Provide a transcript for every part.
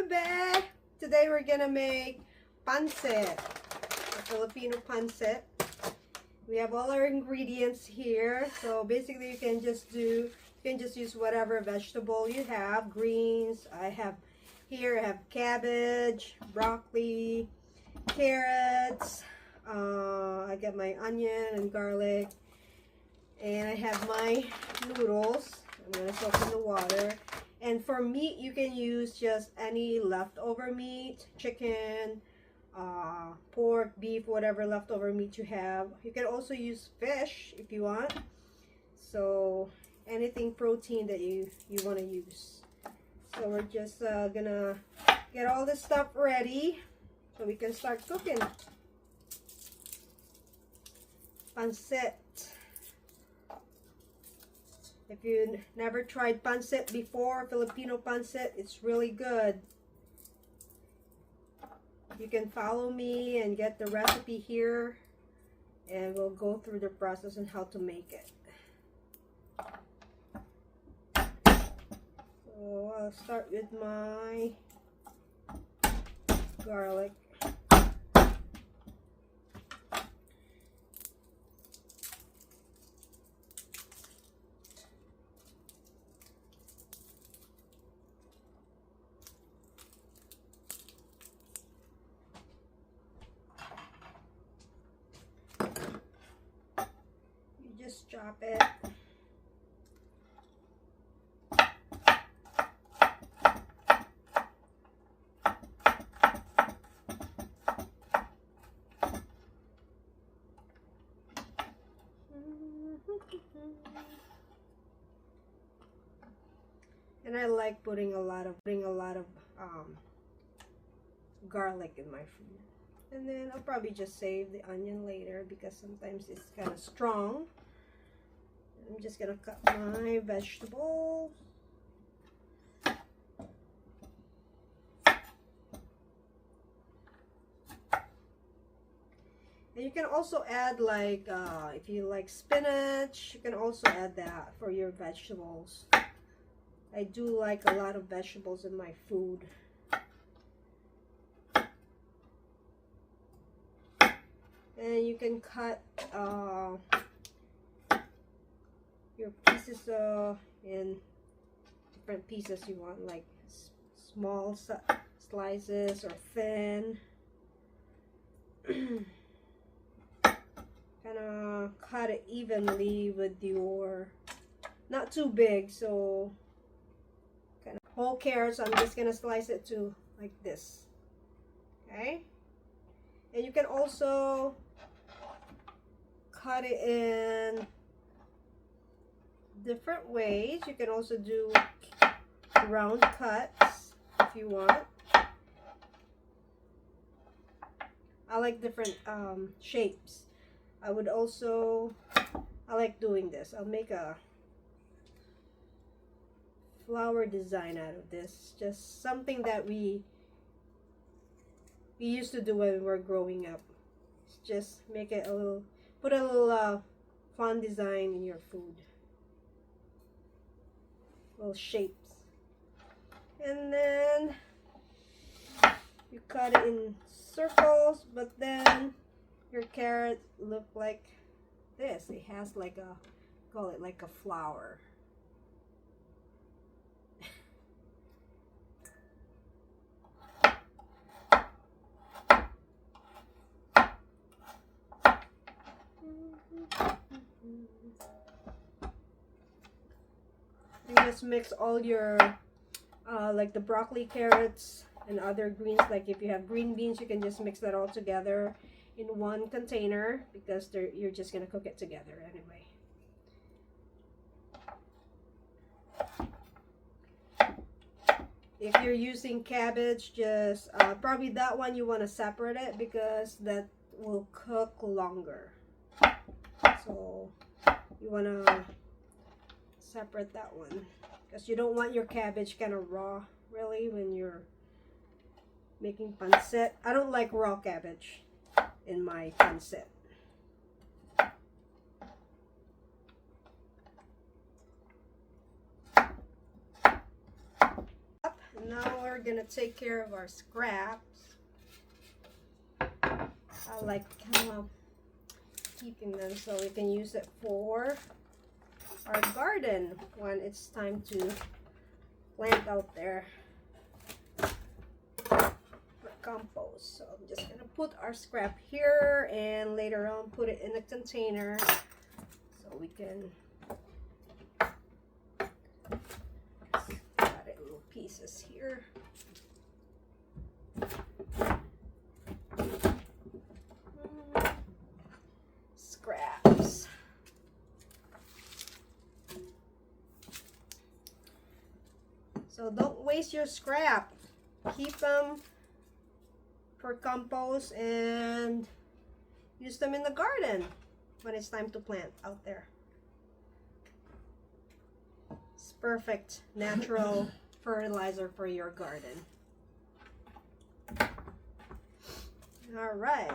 bebe! Today we're gonna make pancit, a Filipino pancit. We have all our ingredients here. So basically you can just use whatever vegetable you have, greens. I have cabbage, broccoli, carrots. I got my onion and garlic, and I have my noodles. I'm gonna soak in the water. And for meat, you can use just any leftover meat, chicken, pork, beef, whatever leftover meat you have. You can also use fish if you want. So anything protein that you want to use. So we're just gonna get all this stuff ready so we can start cooking. Pancit. If you never tried pancit before, Filipino pancit, it's really good. You can follow me and get the recipe here, and we'll go through the process on how to make it. So I'll start with my garlic. Just chop it. And I like putting a lot of garlic in my food. And then I'll probably just save the onion later because sometimes it's kind of strong. I'm just gonna cut my vegetables. And you can also add, like, if you like spinach, you can also add that for your vegetables. I do like a lot of vegetables in my food. And you can cut your pieces in different pieces you want, like small slices or thin. Kind of cut it evenly with your, not too big, so kind of whole carrots. I'm just gonna slice it to like this. Okay, and you can also cut it in different ways. You can also do round cuts if you want. I like different shapes. I like doing this. I'll make a flower design out of this. Just something that we used to do when we were growing up. Just make it put a little fun design in your food. Little shapes. And then you cut it in circles, but then your carrot look like this. It has like call it like a flower. You just mix all your like the broccoli, carrots, and other greens. Like if you have green beans, you can just mix that all together in one container because you're just gonna cook it together anyway. If you're using cabbage, just probably that one you want to separate it because that will cook longer. So you want to separate that one because you don't want your cabbage kind of raw really when you're making pancit. I don't like raw cabbage in my pancit. now we're gonna take care of our scraps. I like keeping them so we can use it for our garden when it's time to plant out there for compost. So I'm just gonna put our scrap here and later on put it in a container so we can cut it in little pieces here. Scraps. So don't waste your scrap. Keep them for compost and use them in the garden when it's time to plant out there. It's perfect natural fertilizer for your garden. All right.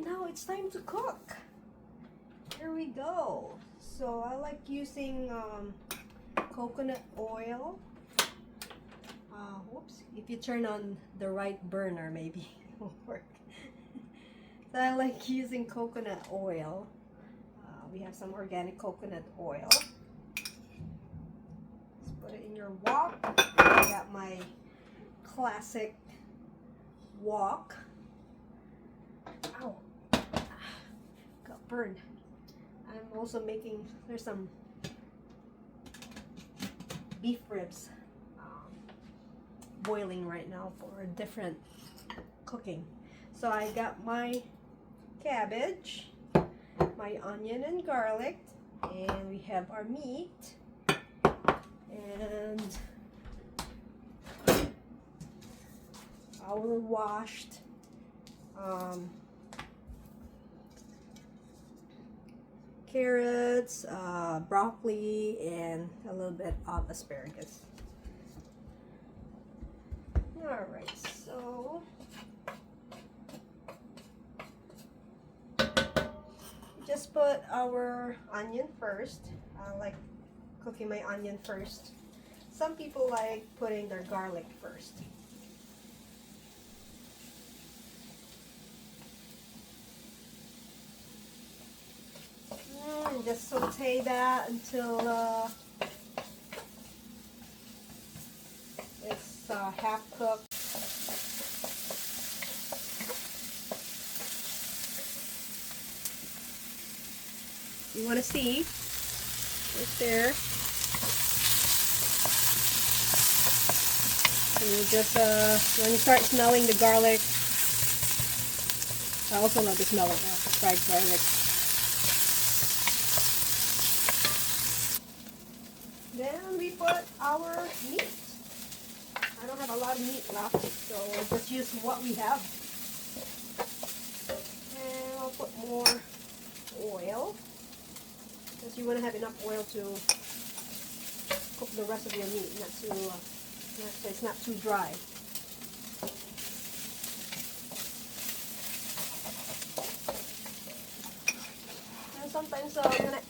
Now it's time to cook. Here we go. So I like using coconut oil. Whoops, if you turn on the right burner maybe it will work. So I like using coconut oil. We have some organic coconut oil. Just put it in your wok. I got my classic wok. Ow. Got burned. I'm also making, there's some beef ribs boiling right now for a different cooking. So I got my cabbage, my onion and garlic, and we have our meat and our washed carrots, broccoli, and a little bit of asparagus. Alright, so just put our onion first. I like cooking my onion first. Some people like putting their garlic first. And just saute that until it's half cooked. You want to see right there. And you just when you start smelling the garlic, I also love the smell of fried garlic. Then we put our meat. I don't have a lot of meat left, so we'll just use what we have. And I'll put more oil, because you want to have enough oil to cook the rest of your meat, not too, so it's not too dry. And sometimes I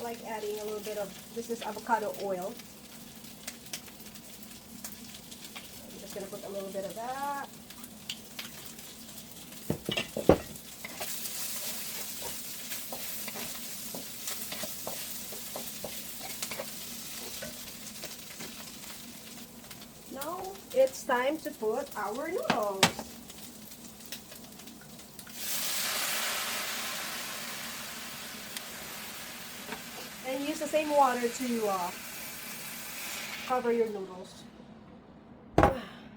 like adding a little bit of, this is avocado oil. I'm just going to put a little bit of that. Now it's time to put our noodles. And use the same water to cover your noodles.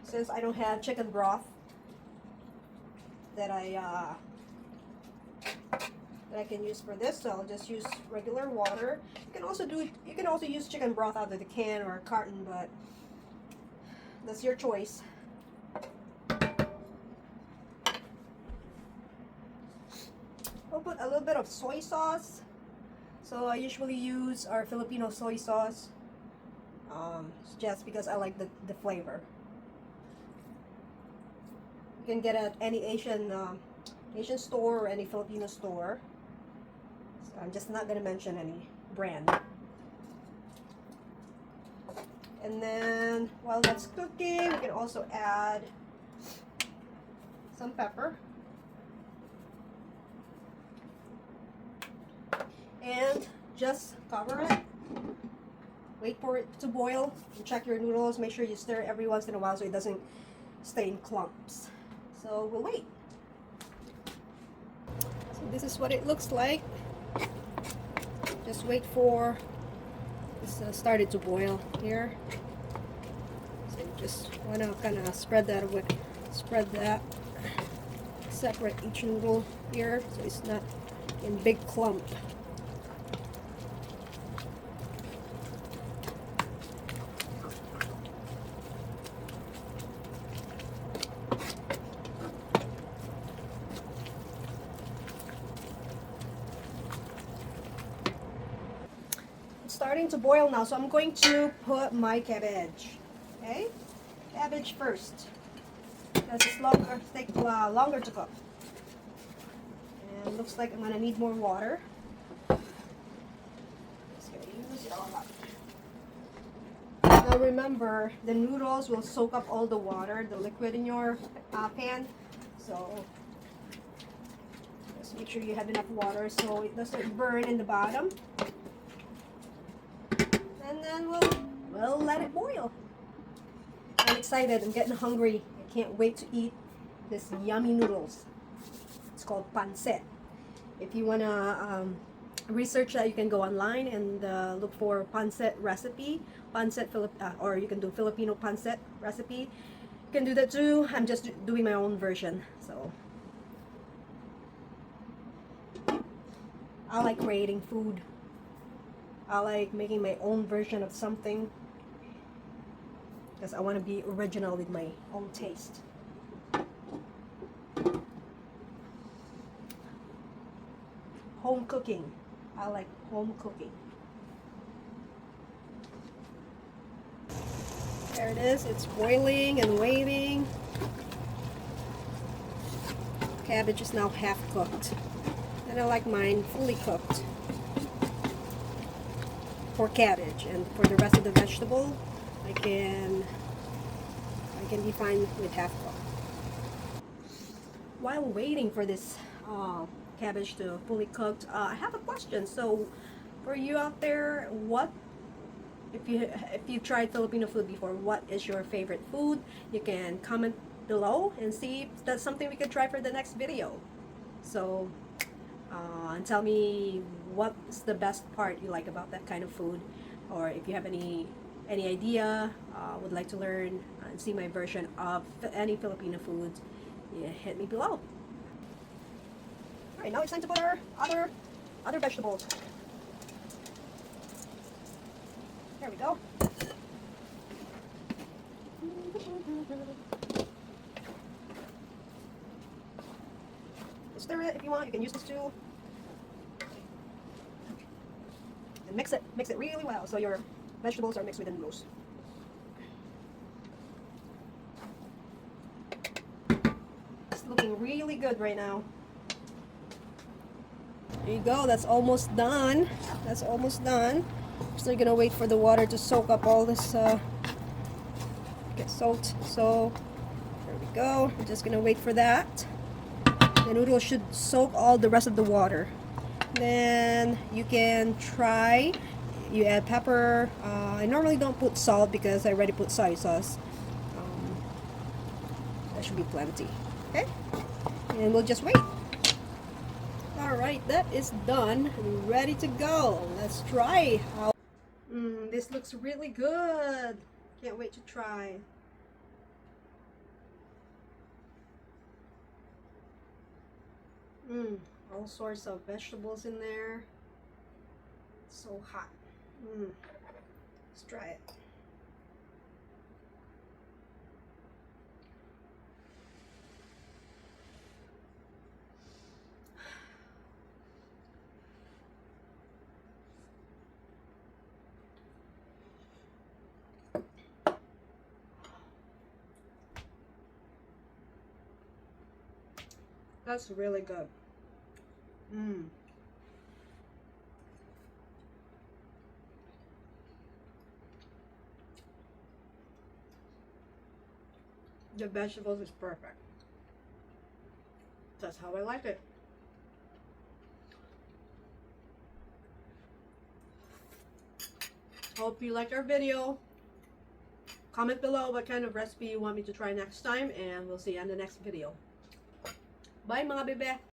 Since I don't have chicken broth that I can use for this, so I'll just use regular water. You can also use chicken broth out of the can or a carton, but that's your choice. put a little bit of soy sauce. So I usually use our Filipino soy sauce, just because I like the flavor. You can get at any Asian store or any Filipino store. So I'm just not gonna mention any brand. And then while that's cooking, we can also add some pepper. And just cover it. Wait for it to boil. And check your noodles. Make sure you stir it every once in a while so it doesn't stay in clumps. So we'll wait. So this is what it looks like. Just wait for this started to boil here. So you just want to kind of spread that away. Spread that. Separate each noodle here so it's not in big clump. Starting to boil now, so I'm going to put my cabbage. Okay, cabbage first. Because it's take longer to cook. And looks like I'm gonna need more water. Just gonna use it all up. Now remember, the noodles will soak up all the water, the liquid in your pan. So just make sure you have enough water so it doesn't burn in the bottom. And then we'll let it boil. I'm excited. I'm getting hungry. I can't wait to eat this yummy noodles. It's called Pancit. If you wanna research that, you can go online and look for Pancit recipe, or you can do Filipino Pancit recipe. You can do that too. I'm just doing my own version. So I like creating food. I like making my own version of something because I want to be original with my own taste. Home cooking. I like home cooking. There it is. It's boiling and waiting. Cabbage is now half cooked. And I like mine fully cooked for cabbage, and for the rest of the vegetable I can be fine with half cooked. While waiting for this cabbage to fully cooked, I have a question. So for you out there, what if you tried Filipino food before, what is your favorite food? You can comment below and see if that's something we could try for the next video. So and tell me what's the best part you like about that kind of food, or if you have any idea, would like to learn and see my version of any Filipino foods, yeah, hit me below. Alright, now it's time to put our other vegetables. There we go. Stir it if you want. You can use this too. And mix it really well so your vegetables are mixed with the noodles. It's looking really good right now. There you go. That's almost done. That's almost done. Still gonna wait for the water to soak up all this. Get soaked. So there we go. We're just gonna wait for that. The noodles should soak all the rest of the water. Then you can try, you add pepper. I normally don't put salt because I already put soy sauce. That should be plenty. Okay, and we'll just wait. Alright, that is done and ready to go. Let's try. This looks really good. Can't wait to try. All sorts of vegetables in there. It's so hot. Let's try it. That's really good. Mmm. The vegetables is perfect. That's how I like it. Hope you liked our video. Comment below what kind of recipe you want me to try next time, and we'll see you on the next video. Bye mga bebe!